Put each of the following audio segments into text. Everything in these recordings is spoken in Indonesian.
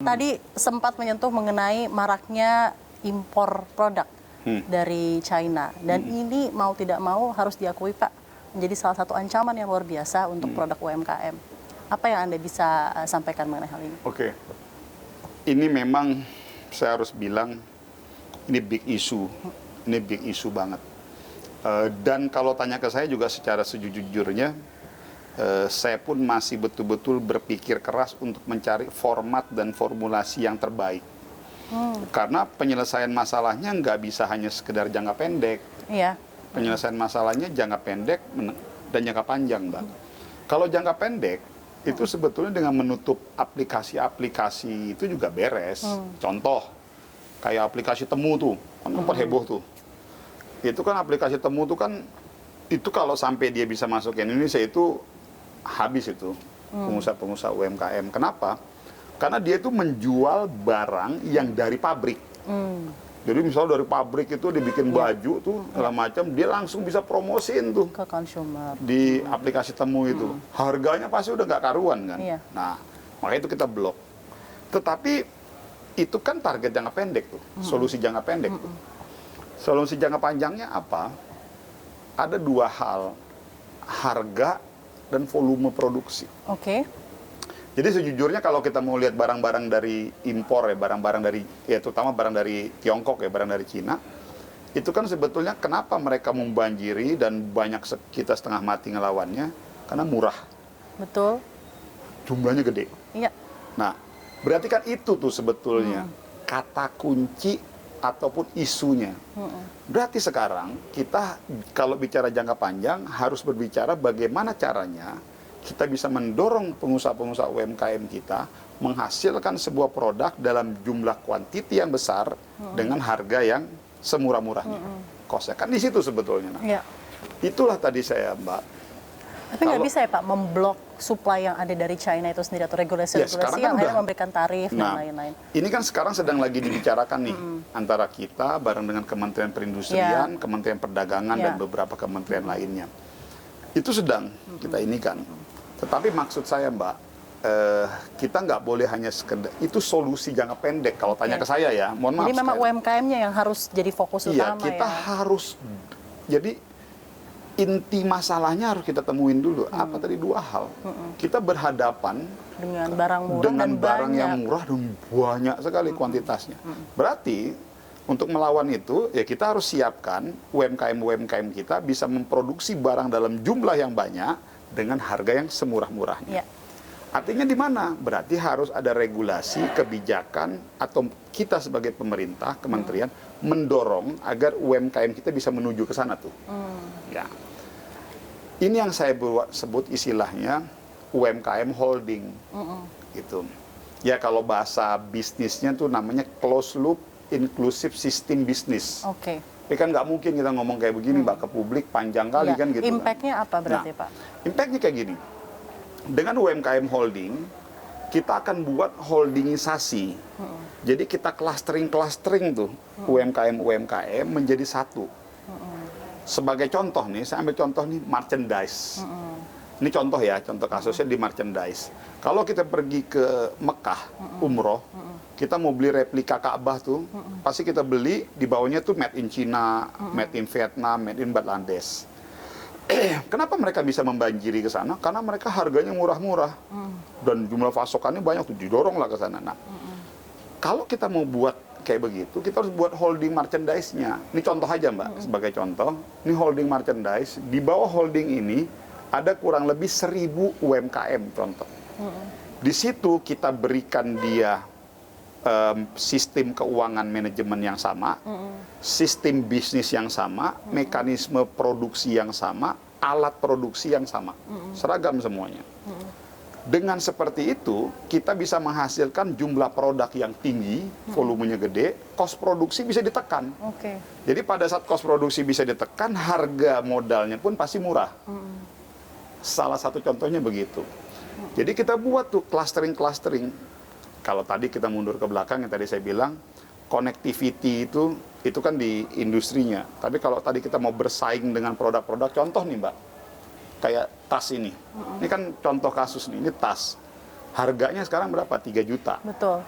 Tadi sempat menyentuh mengenai maraknya impor produk dari China. Dan ini mau tidak mau harus diakui Pak, menjadi salah satu ancaman yang luar biasa untuk produk UMKM. Apa yang Anda bisa sampaikan mengenai hal ini? Oke, ini memang saya harus bilang ini big issue, ini big issue banget. Dan kalau tanya ke saya juga secara sejujurnya, saya pun masih betul-betul berpikir keras untuk mencari format dan formulasi yang terbaik. Karena penyelesaian masalahnya nggak bisa hanya sekedar jangka pendek. Iya. Penyelesaian masalahnya jangka pendek dan jangka panjang, Mbak. Kalau jangka pendek, itu sebetulnya dengan menutup aplikasi-aplikasi itu juga beres. Contoh, kayak aplikasi Temu tuh, kan sempat heboh tuh. Itu kan aplikasi Temu tuh kan, itu kalau sampai dia bisa masuk ke Indonesia itu habis itu pengusaha-pengusaha UMKM. Kenapa? Karena dia itu menjual barang yang dari pabrik. Jadi misalnya dari pabrik itu dibikin baju tuh segala macam, dia langsung bisa promosiin tuh Ke consumer. di aplikasi Temu itu. Harganya pasti udah nggak karuan kan. Iya. Nah, makanya itu kita blok. Tetapi itu kan target jangka pendek tuh, solusi jangka pendek tuh. Solusi jangka panjangnya apa? Ada dua hal, harga dan volume produksi. Oke. Jadi sejujurnya kalau kita mau lihat barang-barang dari impor ya, barang-barang dari, ya terutama barang dari Tiongkok ya, barang dari Cina, itu kan sebetulnya kenapa mereka membanjiri dan banyak kita setengah mati ngelawannya, karena murah, Betul. jumlahnya gede. Iya. Nah, berarti kan itu tuh sebetulnya kata kunci ataupun isunya. Berarti sekarang kita kalau bicara jangka panjang harus berbicara bagaimana caranya kita bisa mendorong pengusaha-pengusaha UMKM kita menghasilkan sebuah produk dalam jumlah kuantiti yang besar dengan harga yang semurah-murahnya. Kosnya kan di situ sebetulnya. Nah, Iya. itulah tadi saya, Mbak. Tapi nggak bisa ya Pak memblok supply yang ada dari China itu sendiri atau regulasi-regulasi sekarang kan yang akhirnya udah. memberikan tarif dan Nah, lain-lain. ini kan sekarang sedang lagi dibicarakan nih antara kita bareng dengan Kementerian Perindustrian, Kementerian Perdagangan dan beberapa kementerian lainnya. Itu sedang kita ini kan. Tetapi maksud saya Mbak, kita nggak boleh hanya sekedar itu solusi jangka pendek. Kalau tanya ke saya ya, mohon maaf. Jadi memang sekali. UMKM-nya yang harus jadi fokus Iya, utama kita harus. Jadi inti masalahnya harus kita temuin dulu. Apa tadi dua hal? Kita berhadapan dengan barang murah dengan dan barang banyak. yang murah dan banyak sekali kuantitasnya. Berarti untuk melawan itu ya kita harus siapkan UMKM kita bisa memproduksi barang dalam jumlah yang banyak dengan harga yang semurah-murahnya. Iya. Artinya di mana? Berarti harus ada regulasi, kebijakan, atau kita sebagai pemerintah, kementerian, mendorong agar UMKM kita bisa menuju ke sana tuh. Ya. Ini yang saya sebut istilahnya UMKM holding. Gitu. Ya kalau bahasa bisnisnya tuh namanya closed loop inclusive system business. Oke. Tapi kan nggak mungkin kita ngomong kayak begini Mbak ke publik panjang kali Iya. kan gitu. Impact-nya apa berarti Pak? Impact-nya kayak gini. Dengan UMKM holding, kita akan buat holdingisasi. Jadi kita clustering tuh UMKM menjadi satu. Sebagai contoh nih, saya ambil contoh nih merchandise. Ini contoh ya, contoh kasusnya di merchandise. Kalau kita pergi ke Mekah, umroh, kita mau beli replika Ka'bah tuh, pasti kita beli di bawahnya tuh made in China, made in Vietnam, made in Bangladesh. Kenapa mereka bisa membanjiri ke sana? Karena mereka harganya murah-murah dan jumlah pasokannya banyak tuh, didorong lah ke sana. Nah, kalau kita mau buat kayak begitu, kita harus buat holding merchandise-nya. Ini contoh aja Mbak, sebagai contoh. Ini holding merchandise. Di bawah holding ini ada kurang lebih 1.000 UMKM contoh. Di situ kita berikan dia sistem keuangan manajemen yang sama, sistem bisnis yang sama, mekanisme produksi yang sama, alat produksi yang sama, seragam semuanya. Dengan seperti itu, kita bisa menghasilkan jumlah produk yang tinggi, volumenya gede, kos produksi bisa ditekan. Oke. Jadi pada saat kos produksi bisa ditekan, harga modalnya pun pasti murah. Salah satu contohnya begitu. Jadi kita buat tuh clustering. Kalau tadi kita mundur ke belakang, yang tadi saya bilang, connectivity itu kan di industrinya. Tapi kalau tadi kita mau bersaing dengan produk-produk, contoh nih Mbak, kayak tas ini. Ini kan contoh kasus nih, ini tas. Harganya sekarang berapa? 3 juta. Betul.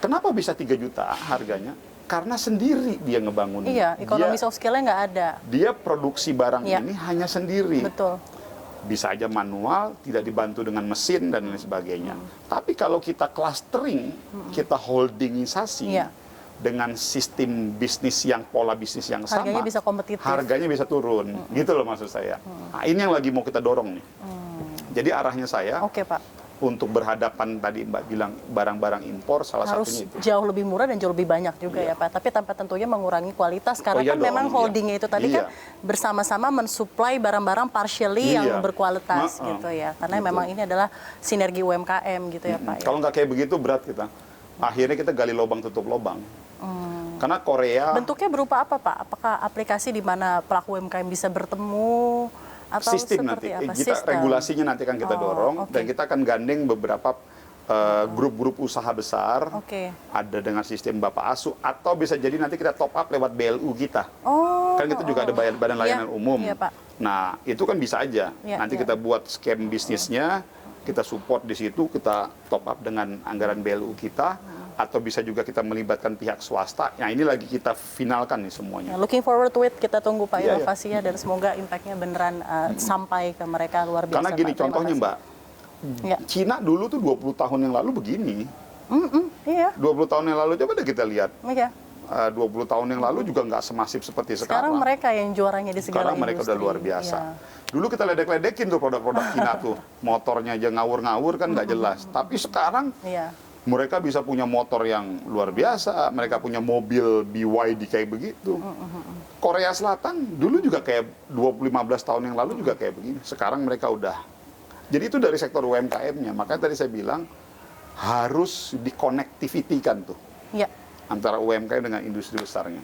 Kenapa bisa 3 juta harganya? Karena sendiri dia ngebangun. Iya, ekonomi soft skill-nya nggak ada. Dia produksi barang Iya. ini hanya sendiri. Betul. Bisa aja manual, tidak dibantu dengan mesin dan lain sebagainya. Tapi kalau kita clustering, kita holdingisasi Iya. dengan sistem bisnis yang pola bisnis yang sama, Harganya bisa kompetitif. harganya bisa turun. Gitu loh maksud saya. Nah, ini yang lagi mau kita dorong nih. Jadi arahnya saya Oke, Pak. untuk berhadapan tadi Mbak bilang barang-barang impor salah Harus satunya itu. jauh lebih murah dan jauh lebih banyak juga Iya. ya Pak. Tapi tanpa tentunya mengurangi kualitas karena iya kan dong, memang iya. holdingnya itu tadi kan Iya. bersama-sama mensuplai barang-barang partially yang Iya. berkualitas Heeh. gitu ya. Karena Betul. memang ini adalah sinergi UMKM gitu ya Pak. Ya. Kalau nggak kayak begitu berat kita. Akhirnya kita gali lubang tutup lubang. Karena Korea Bentuknya berupa apa Pak? Apakah aplikasi di mana pelaku UMKM bisa bertemu atau sistem nanti seperti apa? kita Sistem. regulasinya nanti akan kita Oh, dorong oke. dan kita akan gandeng beberapa grup-grup usaha besar. Oke. Ada dengan sistem Bapak Asu atau bisa jadi nanti kita top up lewat BLU kita. Oh. Kan kita juga ada badan layanan Iya, umum. Iya Pak. Nah, itu kan bisa aja. Iya, Nanti iya. kita buat scam bisnisnya, kita support di situ, kita top up dengan anggaran BLU kita, atau bisa juga kita melibatkan pihak swasta. Nah, ini lagi kita finalkan nih semuanya. Ya, looking forward to it, kita tunggu Pak Iya, iya. inovasinya dan semoga impact-nya beneran sampai ke mereka luar biasa. Karena gini Pak. Terima contohnya kasih. Mbak, Ya. Cina dulu tuh 20 tahun yang lalu begini. Iya, 20 tahun yang lalu coba deh kita lihat. iya. 20 tahun yang lalu juga nggak semasif seperti Sekarang sekarang. mereka yang juaranya di segala Sekarang mereka udah industri. luar biasa. Iya. Dulu kita ledek-ledekin tuh produk-produk Cina tuh. Motornya aja ngawur-ngawur kan nggak jelas. Tapi sekarang Iya. mereka bisa punya motor yang luar biasa, mereka punya mobil BYD kayak begitu. Korea Selatan dulu juga kayak 20-15 tahun yang lalu juga kayak begini. Sekarang mereka udah. Jadi itu dari sektor UMKM-nya. Makanya tadi saya bilang harus dikonektivitikan tuh Iya. antara UMKM dengan industri besarnya.